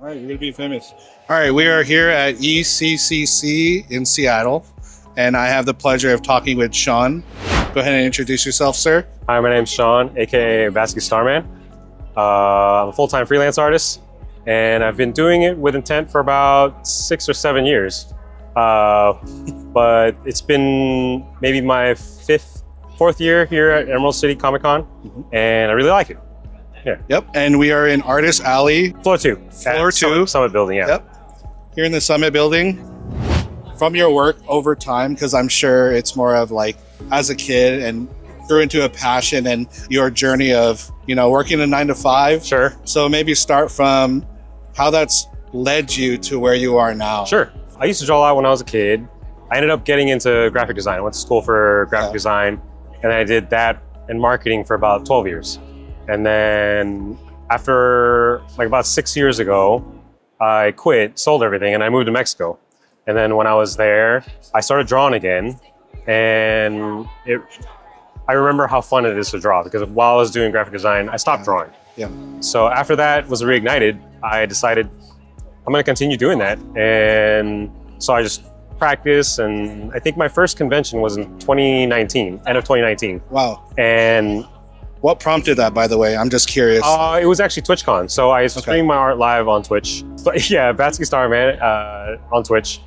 All right, you're gonna be famous. All right, we are here at ECCC in Seattle, and I have the pleasure of talking with Sean. Go ahead and introduce yourself, sir. Hi, my name's Sean, aka Batsky Starman. I'm a full-time freelance artist, and I've been doing it with intent for about 6 or 7 years. But it's been maybe my fourth year here at Emerald City Comic Con, and I really like it. Yeah. Yep, and we are in Artist Alley. Floor 2. Floor 2. Summit Building, yeah. Yep, here in the Summit Building. From your work over time, because I'm sure it's more of like as a kid and grew into a passion and your journey of, working a 9 to 5. Sure. So maybe start from how that's led you to where you are now. Sure. I used to draw a lot when I was a kid. I ended up getting into graphic design. I went to school for graphic design, and I did that and marketing for about 12 years. And then after like about 6 years ago, I quit, sold everything, and I moved to Mexico. And then when I was there, I started drawing again. And I remember how fun it is to draw, because while I was doing graphic design, I stopped drawing. Yeah. So after that was reignited, I decided I'm going to continue doing that. And so I just practice. And I think my first convention was in 2019, end of 2019. Wow. And what prompted that, by the way? I'm just curious. It was actually TwitchCon. So I streamed my art live on Twitch. But yeah, Batsky Starman on Twitch.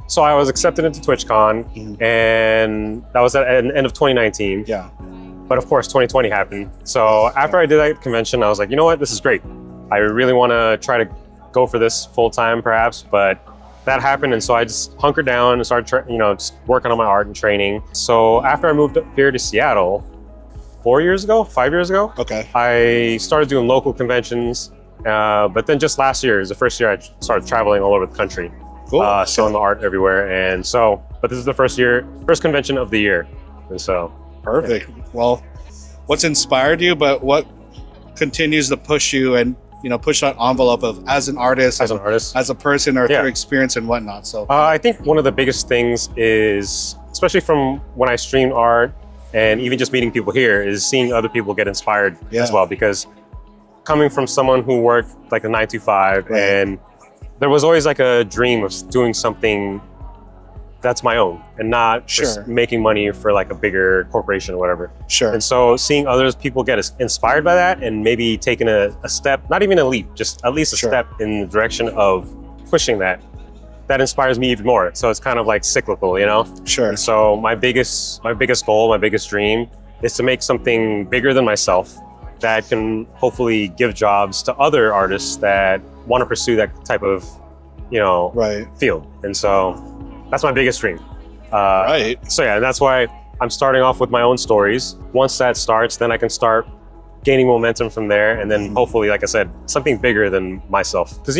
So I was accepted into TwitchCon, and that was at the end of 2019. Yeah. But of course, 2020 happened. So after I did that convention, I was like, you know what, this is great. I really want to try to go for this full time, perhaps. But that happened, and so I just hunkered down and started, just working on my art and training. So after I moved up here to Seattle, 5 years ago, I started doing local conventions. But then just last year is the first year I started traveling all over the country. Cool. Showing the art everywhere. And so, but this is the first convention of the year. And so. Perfect. Yeah. Well, what's inspired you, but what continues to push you and, push that envelope of as an artist, as a person, or through experience and whatnot? So I think one of the biggest things is, especially from when I stream art and even just meeting people here, is seeing other people get inspired as well. Because coming from someone who worked like a 9 to 5 and there was always like a dream of doing something that's my own and not just making money for like a bigger corporation or whatever. Sure. And so seeing others people get inspired by that and maybe taking a step, not even a leap, just at least a step in the direction of pushing that inspires me even more. So it's kind of like cyclical, Sure. And so my biggest goal, my biggest dream is to make something bigger than myself that can hopefully give jobs to other artists that want to pursue that type of, field. And so that's my biggest dream. So yeah, and that's why I'm starting off with my own stories. Once that starts, then I can start gaining momentum from there. And then hopefully, like I said, something bigger than myself. Because,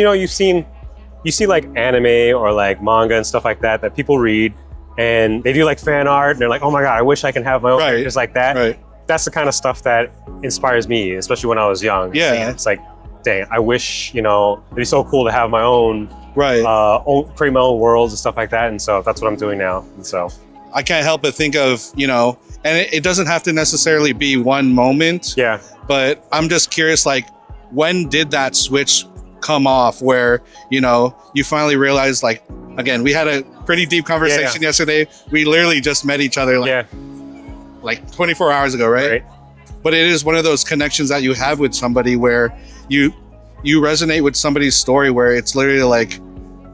you see like anime or like manga and stuff like that people read, and they do like fan art and they're like, oh my God, I wish I can have my own characters like that. Right. That's the kind of stuff that inspires me, especially when I was young. Yeah. It's like, dang, I wish, it'd be so cool to have my own, create my own worlds and stuff like that. And so that's what I'm doing now. And so I can't help but think of, and it doesn't have to necessarily be one moment. Yeah. But I'm just curious, like, when did that switch come off where, you finally realized, like, again, we had a pretty deep conversation yesterday. We literally just met each other like 24 hours ago, right? But it is one of those connections that you have with somebody where you resonate with somebody's story, where it's literally like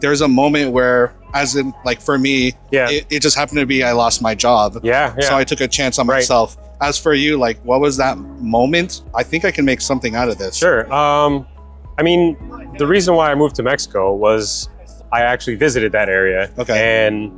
there's a moment where, as in like for me, it just happened to be I lost my job. So I took a chance on myself. As for you, like, what was that moment? I think I can make something out of this. Sure. I mean, the reason why I moved to Mexico was I actually visited that area. And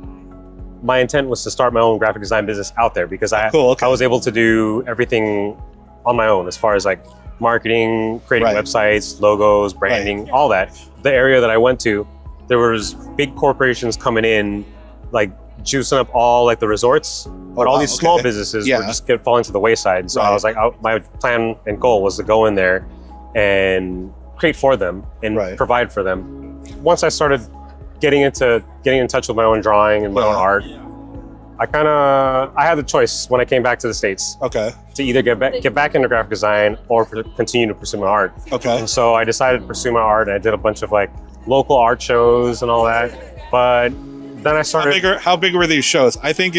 my intent was to start my own graphic design business out there, because I was able to do everything on my own as far as like marketing, creating websites, logos, branding, all that. The area that I went to, there was big corporations coming in, like juicing up all like the resorts, but all these small businesses were just falling to the wayside. So I was like, my plan and goal was to go in there and create for them and provide for them. Once I started getting in touch with my own drawing and my own art, I had the choice when I came back to the States. Okay. To either get back into graphic design or continue to pursue my art. Okay. And so I decided to pursue my art. I did a bunch of like local art shows and all that. But then I started. How big were these shows? I think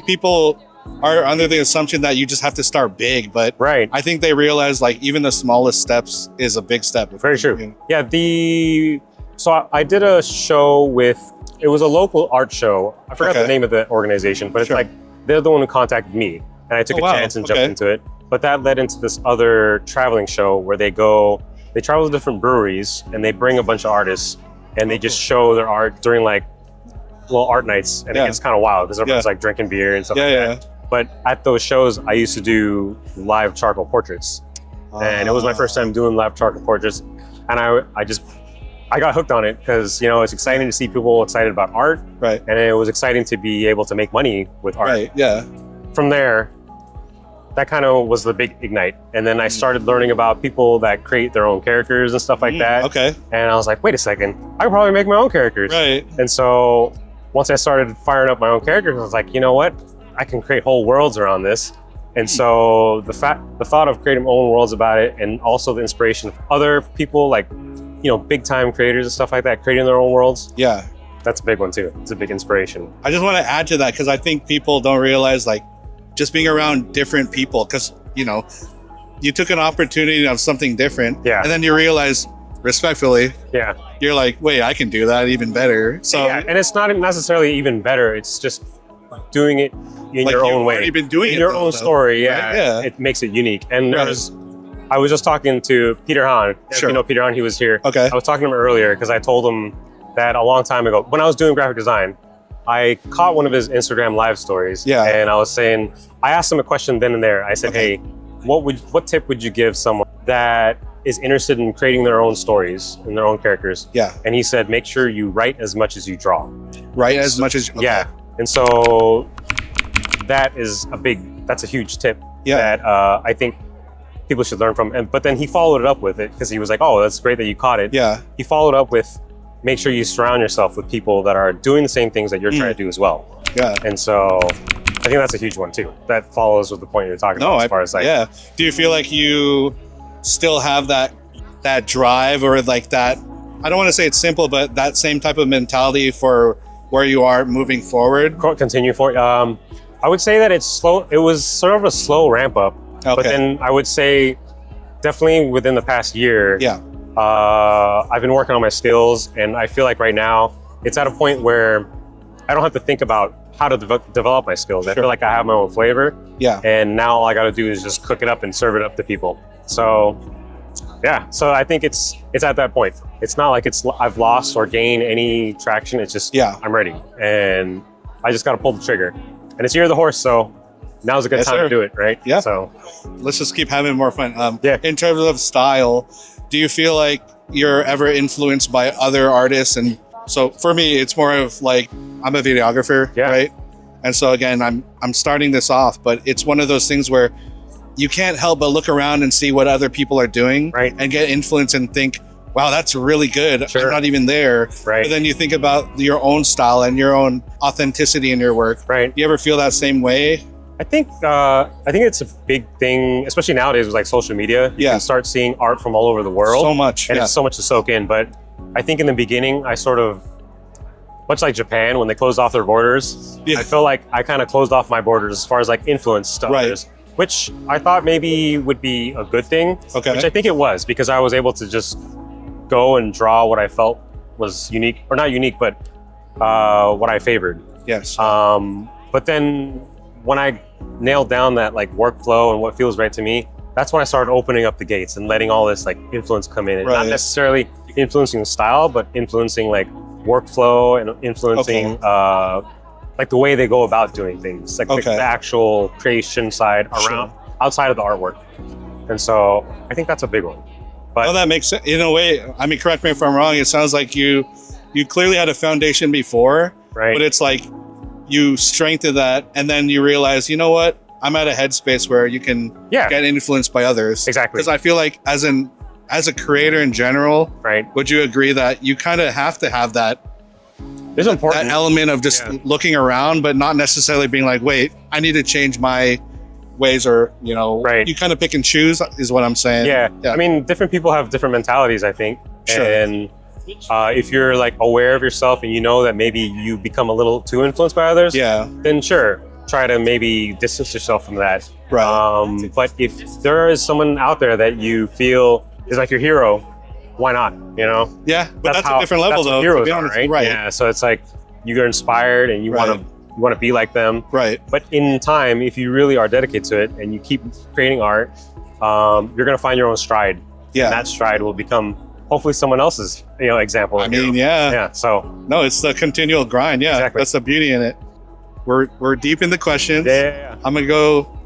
people are under the assumption that you just have to start big, but right. I think they realize like even the smallest steps is a big step. Very true. Yeah. So I did a show it was a local art show. I forgot the name of the organization, but it's like they're the one who contacted me, and I took a chance and jumped into it. But that led into this other traveling show where they travel to different breweries and they bring a bunch of artists and they just show their art during like little art nights, and it gets kind of wild because everyone's like drinking beer and stuff like that. But at those shows, I used to do live charcoal portraits, and it was my first time doing live charcoal portraits, and I got hooked on it because, it's exciting to see people excited about art. Right. And it was exciting to be able to make money with art. Right, yeah. From there, that kind of was the big ignite. And then I started learning about people that create their own characters and stuff like that. Okay. And I was like, wait a second, I could probably make my own characters. Right. And so once I started firing up my own characters, I was like, you know what? I can create whole worlds around this. And so the thought of creating my own worlds about it, and also the inspiration of other people like, big time creators and stuff like that, creating their own worlds. Yeah. That's a big one too. It's a big inspiration. I just want to add to that because I think people don't realize like just being around different people, because, you took an opportunity of something different. Yeah. And then you realize respectfully. Yeah. You're like, wait, I can do that even better. So yeah, and it's not necessarally even better. It's just doing it in your own way. You've been doing in your own story. Yeah. Right? Yeah. It makes it unique. And I was just talking to Peter Hahn. Sure. You know Peter Hahn, he was here. Okay. I was talking to him earlier because I told him that a long time ago, when I was doing graphic design, I caught one of his Instagram live stories. Yeah. And I asked him a question then and there. I said, hey, what tip would you give someone that is interested in creating their own stories and their own characters? Yeah. And he said, make sure you write as much as you draw. Write as much as you Yeah. And so that's a huge tip that I think people should learn from. But then he followed it up with it because he was like, oh, that's great that you caught it. Yeah. He followed up with, make sure you surround yourself with people that are doing the same things that you're trying to do as well. Yeah. And so I think that's a huge one too. That follows with the point you're talking about as far as like. Yeah. Do you feel like you still have that drive, or like that, I don't want to say it's simple, but that same type of mentality for where you are moving forward? Continue forward. I would say that it's slow. It was sort of a slow ramp up. Okay. But then I would say definitely within the past year, I've been working on my skills, and I feel like right now it's at a point where I don't have to think about how to develop my skills. Sure. I feel like I have my own flavor. Yeah. And now all I got to do is just cook it up and serve it up to people. So yeah, so I think it's at that point. It's not like I've lost or gained any traction. It's just I'm ready, and I just got to pull the trigger. And it's Year of the Horse, so now's a good time to do it, right? Yeah. So let's just keep having more fun. In terms of style, do you feel like you're ever influenced by other artists? And so for me, it's more of like, I'm a videographer, right? And so again, I'm starting this off, but it's one of those things where you can't help but look around and see what other people are doing, right? And get influenced and think, wow, that's really good. Sure. I'm not even there. Right. But then you think about your own style and your own authenticity in your work. Right. You ever feel that same way? I think it's a big thing, especially nowadays with like social media. You can start seeing art from all over the world. So much. And it's so much to soak in. But I think in the beginning, I sort of, much like Japan, when they closed off their borders, I feel like I kind of closed off my borders as far as like influence to others, which I thought maybe would be a good thing. Okay. Which I think it was, because I was able to just go and draw what I felt was unique, or not unique, but what I favored. Yes. But then when I nailed down that like workflow and what feels right to me, that's when I started opening up the gates and letting all this like influence come in. And not necessarily influencing the style, but influencing like workflow and influencing like the way they go about doing things, like the actual creation side around outside of the artwork. And so I think that's a big one. But that makes sense. In a way, I mean, correct me if I'm wrong, it sounds like you clearly had a foundation before, right? But it's like you strengthened that, and then you realize, you know what? I'm at a headspace where you can get influenced by others. Exactly. Because I feel like as a creator in general, right? Would you agree that you kind of have to have that It's important. That element of just looking around, but not necessarily being like, wait, I need to change my ways, or, you know, you kind of pick and choose is what I'm saying. Yeah. I mean, different people have different mentalities, I think. Sure. And if you're like aware of yourself and you know that maybe you become a little too influenced by others, then sure, try to maybe distance yourself from that. Right. But if there is someone out there that you feel is like your hero, why not? You know? Yeah, but that's a different level, though. Heroes to be honest, are, right? Right. Yeah. So it's like you're inspired and you want to be like them. Right. But in time, if you really are dedicated to it and you keep creating art, you're gonna find your own stride. Yeah. And that stride will become hopefully someone else's, you know, example. I mean, yeah. So no, it's the continual grind. Yeah. Exactly. That's the beauty in it. We're deep in the questions. Yeah. I'm gonna go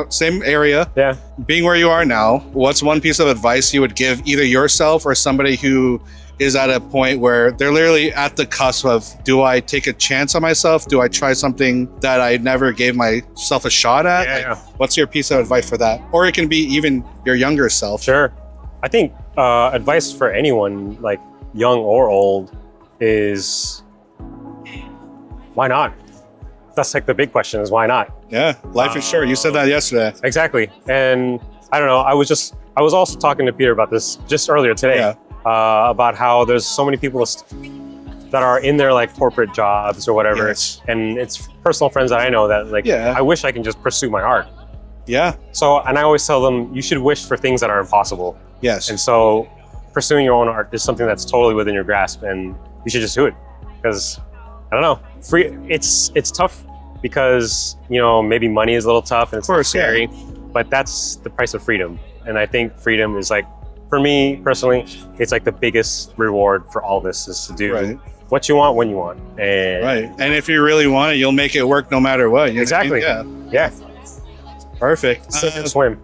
same area. Yeah. Being where you are now, what's one piece of advice you would give either yourself or somebody who is at a point where they're literally at the cusp of, do I take a chance on myself? Do I try something that I never gave myself a shot at? Yeah. What's your piece of advice for that? Or it can be even your younger self. Sure. I think advice for anyone, like young or old, is why not? That's like the big question, is why not? Yeah, life is short. You said that yesterday. Exactly. And I don't know, I was also talking to Peter about this just earlier today, about how there's so many people that are in their like corporate jobs or whatever. Yes. And it's personal friends that I know that like, I wish I can just pursue my art. Yeah. So, and I always tell them, you should wish for things that are impossible. Yes. And so pursuing your own art is something that's totally within your grasp, and you should just do it. Because I don't know, it's tough because, you know, maybe money is a little tough and it's scary, but that's the price of freedom. And I think freedom is like, for me personally, it's like the biggest reward for all this, is to do what you want when you want. And and if you really want it, you'll make it work no matter what. You know what I mean? Yeah. Perfect. Sink or swim.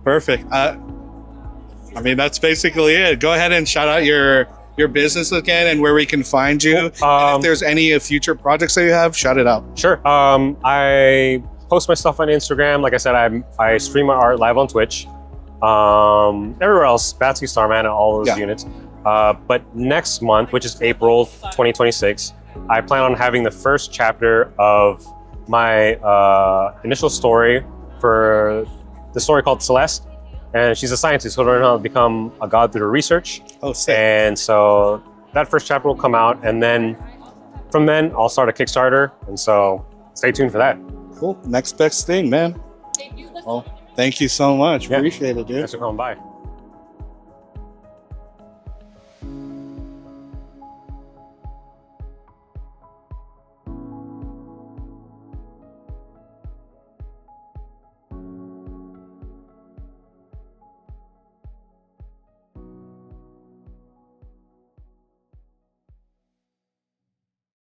Perfect. I mean, that's basically it. Go ahead and shout out your business again and where we can find you. And if there's any future projects that you have, shout it out. Sure. I post my stuff on Instagram. Like I said, I stream my art live on Twitch. Everywhere else, Batsky Starman and all those units. But next month, which is April 2026, I plan on having the first chapter of my initial story for the story called Celeste. And she's a scientist who learned how to become a god through her research. Oh, sick. And so that first chapter will come out, and then from then I'll start a Kickstarter. And so stay tuned for that. Cool. Next best thing, man. Well, thank you so much. Appreciate it, dude. Thanks for coming by.